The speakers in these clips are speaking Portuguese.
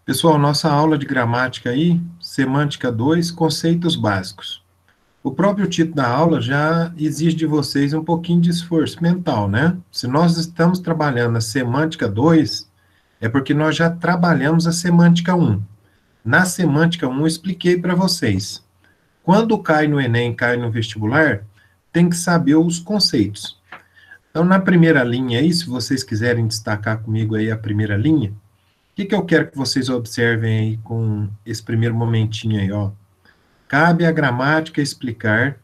Pessoal, nossa aula de gramática aí, semântica 2, conceitos básicos. O próprio título da aula já exige de vocês um pouquinho de esforço mental, né? Se nós estamos trabalhando a semântica 2, é porque nós já trabalhamos a semântica 1. Na semântica 1, eu expliquei para vocês. Quando cai no Enem, cai no vestibular, tem que saber os conceitos. Então, na primeira linha aí, se vocês quiserem destacar comigo aí a primeira linha, o que eu quero que vocês observem aí com esse primeiro momentinho aí, ó? Cabe à gramática explicar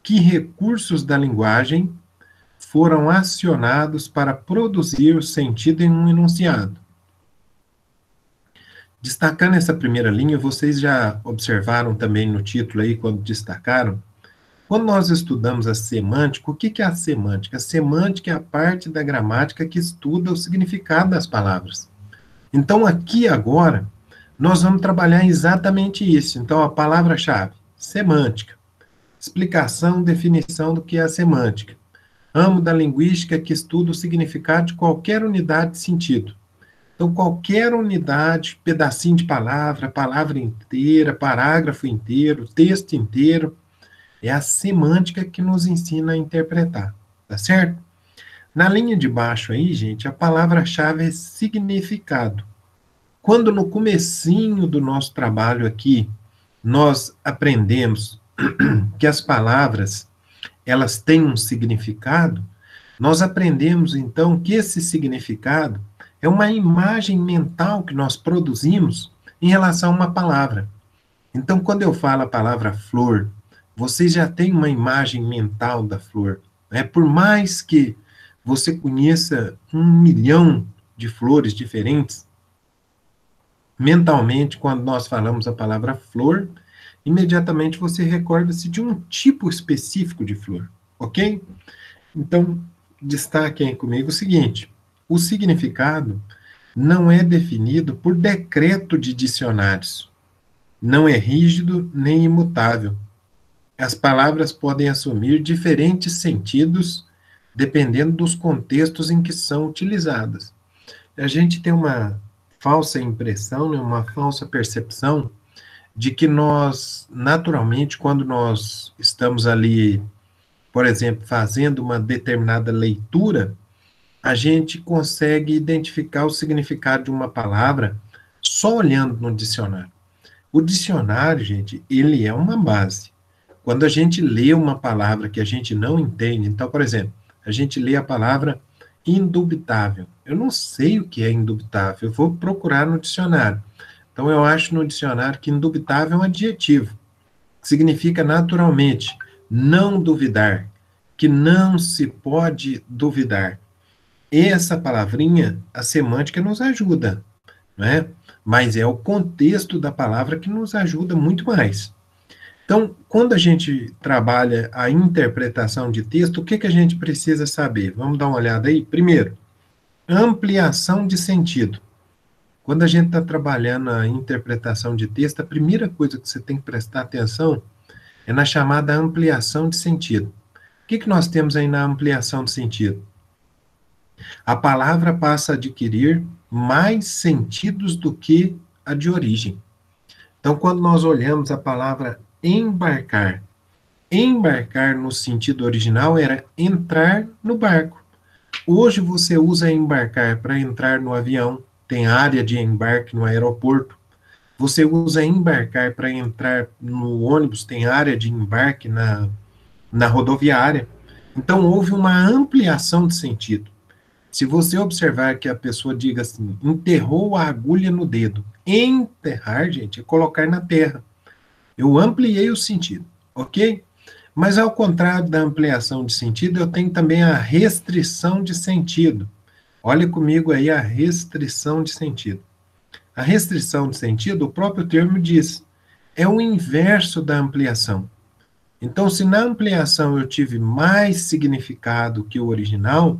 que recursos da linguagem foram acionados para produzir o sentido em um enunciado. Destacando essa primeira linha, vocês já observaram também no título aí, quando destacaram, quando nós estudamos a semântica, o que é a semântica? A semântica é a parte da gramática que estuda o significado das palavras. Então, aqui agora, nós vamos trabalhar exatamente isso. Então, a palavra-chave, semântica. Explicação, definição do que é a semântica. Ramo da linguística que estuda o significado de qualquer unidade de sentido. Então, qualquer unidade, pedacinho de palavra, palavra inteira, parágrafo inteiro, texto inteiro, é a semântica que nos ensina a interpretar, tá certo? Na linha de baixo aí, gente, a palavra-chave é significado. Quando no comecinho do nosso trabalho aqui, nós aprendemos que as palavras, elas têm um significado, nós aprendemos então que esse significado é uma imagem mental que nós produzimos em relação a uma palavra. Então, quando eu falo a palavra flor, vocês já têm uma imagem mental da flor, né? Por mais que você conheça 1 milhão de flores diferentes, mentalmente, quando nós falamos a palavra flor, imediatamente você recorda-se de um tipo específico de flor, ok? Então, destaquem comigo o seguinte: o significado não é definido por decreto de dicionários, não é rígido nem imutável. As palavras podem assumir diferentes sentidos dependendo dos contextos em que são utilizadas. A gente tem uma falsa impressão, né, uma falsa percepção de que nós, naturalmente, quando nós estamos ali, por exemplo, fazendo uma determinada leitura, a gente consegue identificar o significado de uma palavra só olhando no dicionário. O dicionário, gente, ele é uma base. Quando a gente lê uma palavra que a gente não entende, então, por exemplo, a gente lê a palavra indubitável. Eu não sei o que é indubitável, eu vou procurar no dicionário. Então, eu acho no dicionário que indubitável é um adjetivo, que significa naturalmente não duvidar, que não se pode duvidar. E essa palavrinha, a semântica nos ajuda, não é? Mas é o contexto da palavra que nos ajuda muito mais. Então, quando a gente trabalha a interpretação de texto, o que a gente precisa saber? Vamos dar uma olhada aí? Primeiro, ampliação de sentido. Quando a gente está trabalhando a interpretação de texto, a primeira coisa que você tem que prestar atenção é na chamada ampliação de sentido. O que nós temos aí na ampliação de sentido? A palavra passa a adquirir mais sentidos do que a de origem. Então, quando nós olhamos a palavra embarcar, embarcar no sentido original era entrar no barco. Hoje você usa embarcar para entrar no avião, tem área de embarque no aeroporto. Você usa embarcar para entrar no ônibus, tem área de embarque na rodoviária. Então, houve uma ampliação de sentido. Se você observar que a pessoa diga assim, enterrou a agulha no dedo. Enterrar, gente, é colocar na terra. Eu ampliei o sentido, ok? Mas ao contrário da ampliação de sentido, eu tenho também a restrição de sentido. Olha comigo aí a restrição de sentido. A restrição de sentido, o próprio termo diz, é o inverso da ampliação. Então, se na ampliação eu tive mais significado que o original,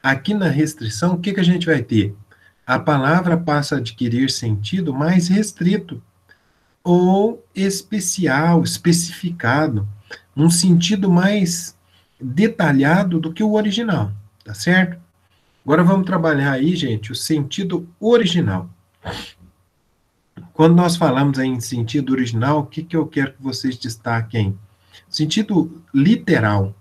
aqui na restrição, o que a gente vai ter? A palavra passa a adquirir sentido mais restrito, ou especial, especificado, um sentido mais detalhado do que o original, tá certo? Agora vamos trabalhar aí, gente, o sentido original. Quando nós falamos aí em sentido original, o que eu quero que vocês destaquem? Sentido literal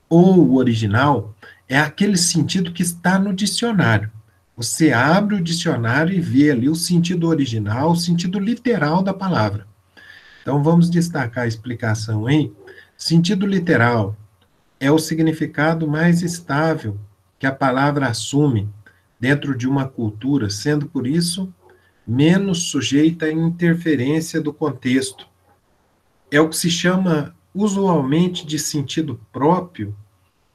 ou original é aquele sentido que está no dicionário. Você abre o dicionário e vê ali o sentido original, o sentido literal da palavra. Então, vamos destacar a explicação aí. Sentido literal é o significado mais estável que a palavra assume dentro de uma cultura, sendo por isso menos sujeita à interferência do contexto. É o que se chama usualmente de sentido próprio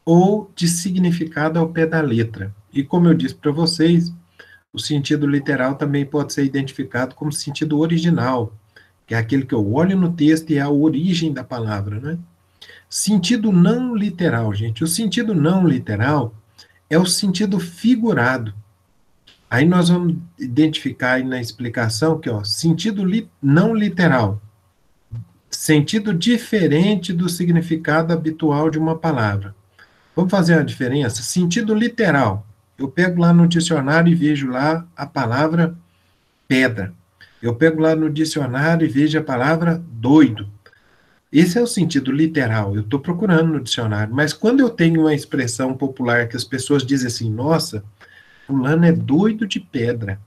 ou de significado ao pé da letra. E como eu disse para vocês, o sentido literal também pode ser identificado como sentido original, que é aquele que eu olho no texto e é a origem da palavra, né? Sentido não literal, gente. O sentido não literal é o sentido figurado. Aí nós vamos identificar aí na explicação que, ó, sentido não literal, sentido diferente do significado habitual de uma palavra. Vamos fazer a diferença? Sentido literal. Eu pego lá no dicionário e vejo lá a palavra pedra. Eu pego lá no dicionário e vejo a palavra doido. Esse é o sentido literal. Eu estou procurando no dicionário. Mas quando eu tenho uma expressão popular que as pessoas dizem assim, nossa, fulano é doido de pedra.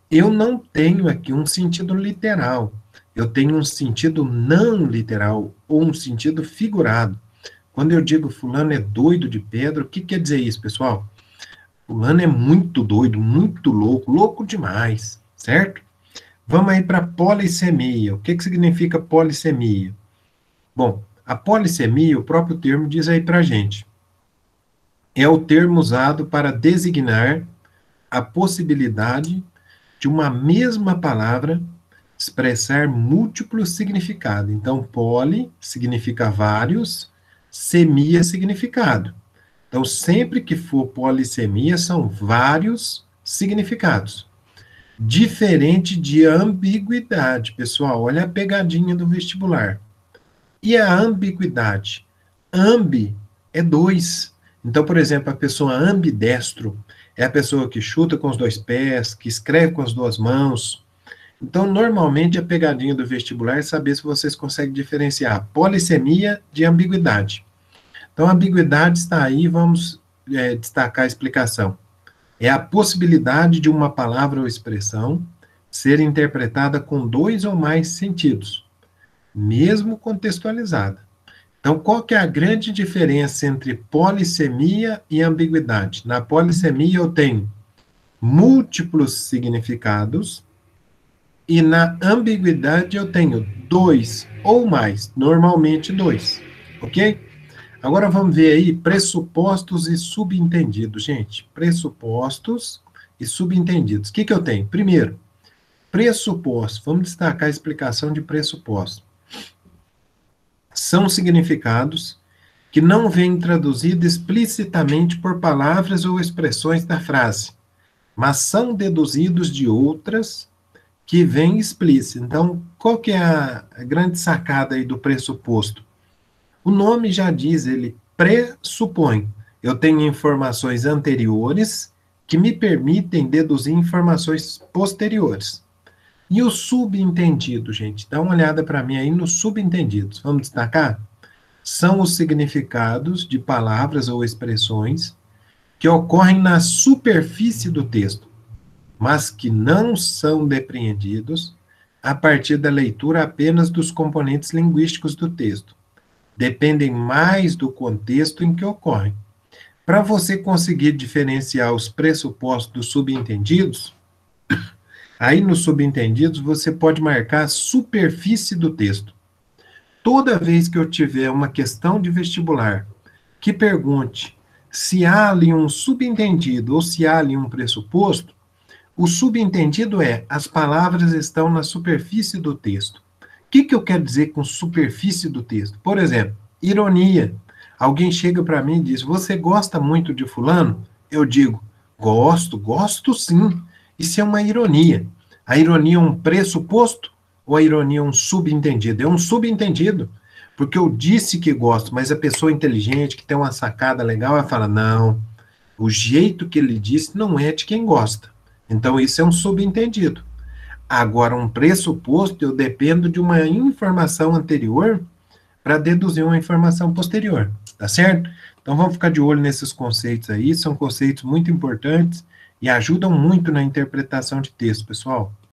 Eu não tenho aqui um sentido literal. Eu tenho um sentido não literal ou um sentido figurado. Quando eu digo fulano é doido de pedra, o que quer dizer isso, pessoal? Fulano é muito doido, muito louco, louco demais, certo? Vamos aí para polissemia. O que significa polissemia? Bom, a polissemia, o próprio termo diz aí para a gente. É o termo usado para designar a possibilidade de uma mesma palavra expressar múltiplos significados. Então, poli significa vários, semia significado. Então, sempre que for polissemia, são vários significados. Diferente de ambiguidade, pessoal. Olha a pegadinha do vestibular. E a ambiguidade? Ambi é dois. Então, por exemplo, a pessoa ambidestro é a pessoa que chuta com os dois pés, que escreve com as duas mãos. Então, normalmente, a pegadinha do vestibular é saber se vocês conseguem diferenciar polissemia de ambiguidade. Então, a ambiguidade está aí, vamos destacar a explicação. É a possibilidade de uma palavra ou expressão ser interpretada com dois ou mais sentidos, mesmo contextualizada. Então, qual que é a grande diferença entre polissemia e ambiguidade? Na polissemia eu tenho múltiplos significados e na ambiguidade eu tenho dois ou mais, normalmente dois, ok? Agora vamos ver aí pressupostos e subentendidos, gente. Pressupostos e subentendidos. O que eu tenho? Primeiro, pressupostos. Vamos destacar a explicação de pressupostos. São significados que não vêm traduzidos explicitamente por palavras ou expressões da frase, mas são deduzidos de outras que vêm explícitas. Então, qual que é a grande sacada aí do pressuposto? O nome já diz, ele pressupõe. Eu tenho informações anteriores que me permitem deduzir informações posteriores. E o subentendido, gente? Dá uma olhada para mim aí nos subentendidos. Vamos destacar? São os significados de palavras ou expressões que ocorrem na superfície do texto, mas que não são depreendidos a partir da leitura apenas dos componentes linguísticos do texto. Dependem mais do contexto em que ocorrem. Para você conseguir diferenciar os pressupostos dos subentendidos, aí nos subentendidos você pode marcar a superfície do texto. Toda vez que eu tiver uma questão de vestibular que pergunte se há ali um subentendido ou se há ali um pressuposto, o subentendido é as palavras estão na superfície do texto. O que eu quero dizer com superfície do texto? Por exemplo, ironia. Alguém chega para mim e diz, você gosta muito de fulano? Eu digo, gosto sim. Isso é uma ironia. A ironia é um pressuposto ou a ironia é um subentendido? É um subentendido, porque eu disse que gosto, mas a pessoa inteligente, que tem uma sacada legal, ela fala, não, o jeito que ele disse não é de quem gosta. Então, isso é um subentendido. Agora, um pressuposto, eu dependo de uma informação anterior para deduzir uma informação posterior, tá certo? Então, vamos ficar de olho nesses conceitos aí, são conceitos muito importantes e ajudam muito na interpretação de texto, pessoal.